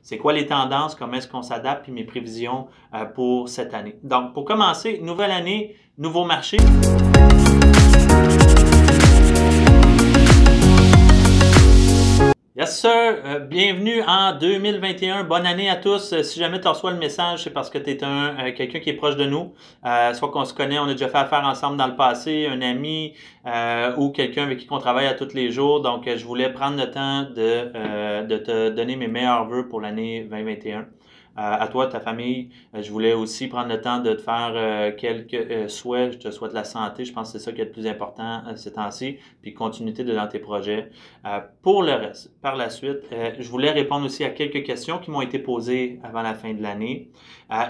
c'est quoi les tendances, comment est-ce qu'on s'adapte, puis mes prévisions pour cette année. Donc, pour commencer, nouvelle année, nouveau marché. Yes sir, bienvenue en 2021, bonne année à tous. Si jamais tu reçois le message, c'est parce que tu es quelqu'un qui est proche de nous, soit qu'on se connaît, on a déjà fait affaire ensemble dans le passé, un ami ou quelqu'un avec qui on travaille à tous les jours. Donc, je voulais prendre le temps de te donner mes meilleurs vœux pour l'année 2021. À toi, ta famille, je voulais aussi prendre le temps de te faire quelques souhaits. Je te souhaite la santé, je pense que c'est ça qui est le plus important ces temps-ci, puis continuité dans tes projets. Pour le reste, par la suite, je voulais répondre aussi à quelques questions qui m'ont été posées avant la fin de l'année.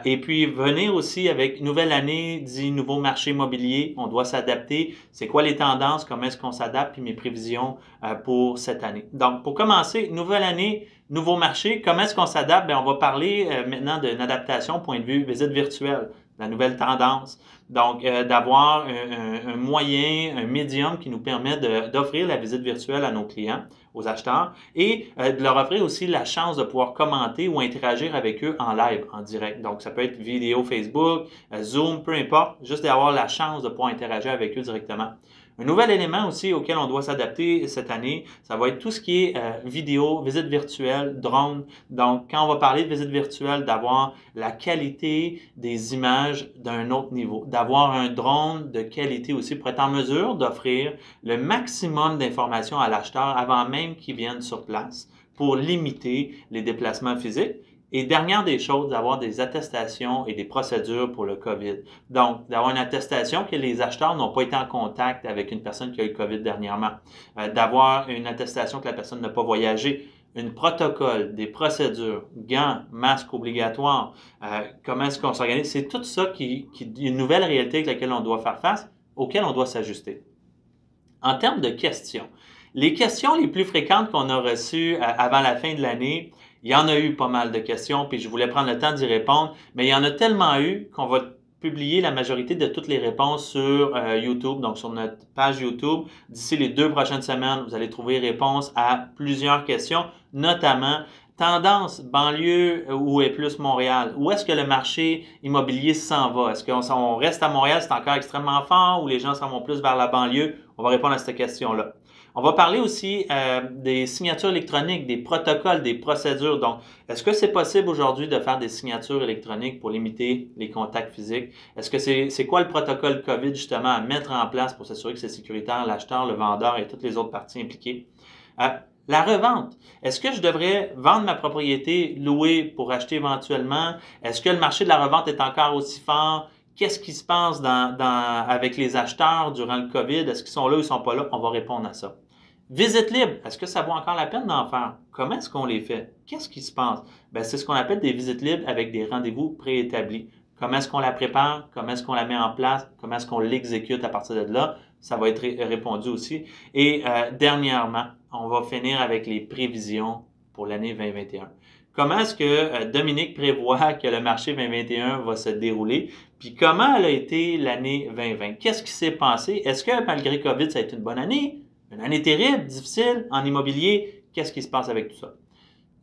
Et puis, venir aussi avec nouvelle année, dit nouveau marché immobilier, on doit s'adapter. C'est quoi les tendances, comment est-ce qu'on s'adapte, puis mes prévisions pour cette année. Donc, pour commencer, nouvelle année, nouveau marché, comment est-ce qu'on s'adapte? Bien, on va parler maintenant d'une adaptation au point de vue visite virtuelle, la nouvelle tendance. Donc, d'avoir un moyen, un médium qui nous permet d'offrir la visite virtuelle à nos clients, aux acheteurs, et de leur offrir aussi la chance de pouvoir commenter ou interagir avec eux en live, en direct. Donc, ça peut être vidéo Facebook, Zoom, peu importe, juste d'avoir la chance de pouvoir interagir avec eux directement. Un nouvel élément aussi auquel on doit s'adapter cette année, ça va être tout ce qui est vidéo, visite virtuelle, drone. Donc, quand on va parler de visite virtuelle, d'avoir la qualité des images d'un autre niveau, d'avoir un drone de qualité aussi pour être en mesure d'offrir le maximum d'informations à l'acheteur avant même qu'il vienne sur place pour limiter les déplacements physiques. Et dernière des choses, d'avoir des attestations et des procédures pour le COVID. Donc, d'avoir une attestation que les acheteurs n'ont pas été en contact avec une personne qui a eu le COVID dernièrement. D'avoir une attestation que la personne n'a pas voyagé. Un protocole, des procédures, gants, masques obligatoires, comment est-ce qu'on s'organise. C'est tout ça qui est une nouvelle réalité avec laquelle on doit faire face, auquel on doit s'ajuster. En termes de questions, les questions les plus fréquentes qu'on a reçues avant la fin de l'année, il y en a eu pas mal de questions, puis je voulais prendre le temps d'y répondre, mais il y en a tellement eu qu'on va publier la majorité de toutes les réponses sur YouTube, donc sur notre page YouTube. D'ici les 2 prochaines semaines, vous allez trouver réponse à plusieurs questions, notamment tendance banlieue ou est plus Montréal. Où est-ce que le marché immobilier s'en va? Est-ce qu'on reste à Montréal, c'est encore extrêmement fort, ou les gens s'en vont plus vers la banlieue? On va répondre à cette question-là. On va parler aussi des signatures électroniques, des protocoles, des procédures. Donc, est-ce que c'est possible aujourd'hui de faire des signatures électroniques pour limiter les contacts physiques? Est-ce que c'est quoi le protocole COVID justement à mettre en place pour s'assurer que c'est sécuritaire, l'acheteur, le vendeur et toutes les autres parties impliquées? La revente. Est-ce que je devrais vendre ma propriété, louer pour acheter éventuellement? Est-ce que le marché de la revente est encore aussi fort? Qu'est-ce qui se passe avec les acheteurs durant le COVID? Est-ce qu'ils sont là ou ils ne sont pas là? On va répondre à ça. Visite libre, est-ce que ça vaut encore la peine d'en faire? Comment est-ce qu'on les fait? Qu'est-ce qui se passe? Bien, c'est ce qu'on appelle des visites libres avec des rendez-vous préétablis. Comment est-ce qu'on la prépare? Comment est-ce qu'on la met en place? Comment est-ce qu'on l'exécute à partir de là? Ça va être répondu aussi. Et dernièrement, on va finir avec les prévisions pour l'année 2021. Comment est-ce que Dominique prévoit que le marché 2021 va se dérouler? Puis comment elle a été l'année 2020? Qu'est-ce qui s'est passé? Est-ce que malgré COVID, ça a été une bonne année? Une année terrible, difficile, en immobilier? Qu'est-ce qui se passe avec tout ça?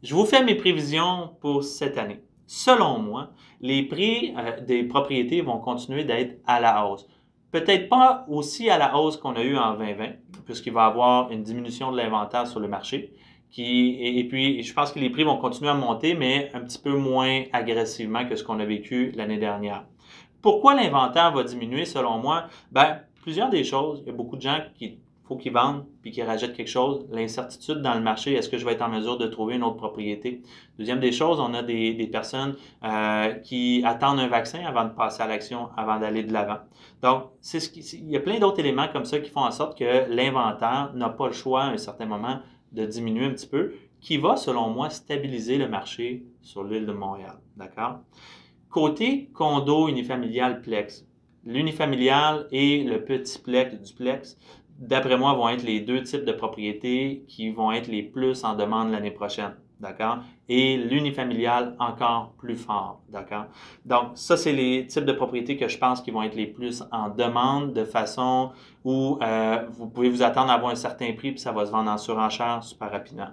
Je vous fais mes prévisions pour cette année. Selon moi, les prix des propriétés vont continuer d'être à la hausse. Peut-être pas aussi à la hausse qu'on a eu en 2020, puisqu'il va y avoir une diminution de l'inventaire sur le marché. Et puis, je pense que les prix vont continuer à monter, mais un petit peu moins agressivement que ce qu'on a vécu l'année dernière. Pourquoi l'inventaire va diminuer selon moi? Bien, plusieurs des choses. Il y a beaucoup de gens qui faut qu'ils vendent puis qu'ils rachètent quelque chose. L'incertitude dans le marché, est-ce que je vais être en mesure de trouver une autre propriété? Deuxième des choses, on a des personnes qui attendent un vaccin avant de passer à l'action, avant d'aller de l'avant. Donc, il y a plein d'autres éléments comme ça qui font en sorte que l'inventaire n'a pas le choix à un certain moment de diminuer un petit peu, qui va, selon moi, stabiliser le marché sur l'île de Montréal. D'accord? Côté condo unifamilial plex, l'unifamilial et le petit plex, le duplex, d'après moi, vont être les 2 types de propriétés qui vont être les plus en demande l'année prochaine. D'accord? Et l'unifamilial encore plus fort. D'accord? Donc, ça, c'est les types de propriétés que je pense qui vont être les plus en demande de façon où vous pouvez vous attendre à avoir un certain prix puis ça va se vendre en surenchère super rapidement.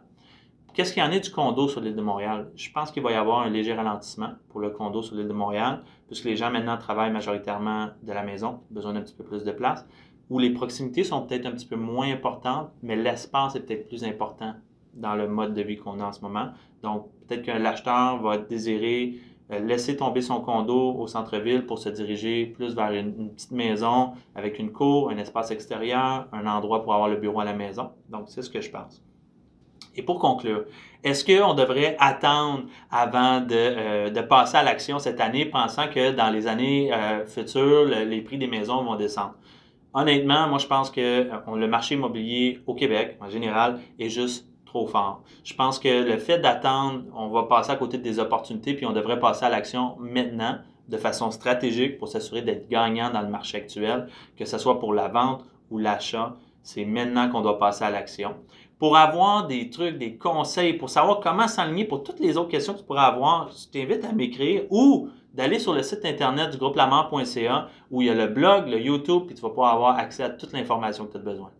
qu'est-ce qu'il y en est du condo sur l'île de Montréal? Je pense qu'il va y avoir un léger ralentissement pour le condo sur l'île de Montréal, puisque les gens maintenant travaillent majoritairement de la maison, besoin d'un petit peu plus de place, où les proximités sont peut-être un petit peu moins importantes, mais l'espace est peut-être plus important dans le mode de vie qu'on a en ce moment. Donc, peut-être que l'acheteur va désirer laisser tomber son condo au centre-ville pour se diriger plus vers une petite maison avec une cour, un espace extérieur, un endroit pour avoir le bureau à la maison. Donc, c'est ce que je pense. Et pour conclure, est-ce qu'on devrait attendre avant de passer à l'action cette année, pensant que dans les années futures, les prix des maisons vont descendre? Honnêtement, moi, je pense que le marché immobilier au Québec, en général, est juste trop fort. Je pense que le fait d'attendre, on va passer à côté des opportunités, puis on devrait passer à l'action maintenant, de façon stratégique, pour s'assurer d'être gagnant dans le marché actuel, que ce soit pour la vente ou l'achat. C'est maintenant qu'on doit passer à l'action. Pour avoir des trucs, des conseils, pour savoir comment s'aligner pour toutes les autres questions que tu pourrais avoir, je t'invite à m'écrire ou d'aller sur le site internet du groupe lamar.ca où il y a le blog, le YouTube, puis tu vas pouvoir avoir accès à toute l'information que tu as besoin.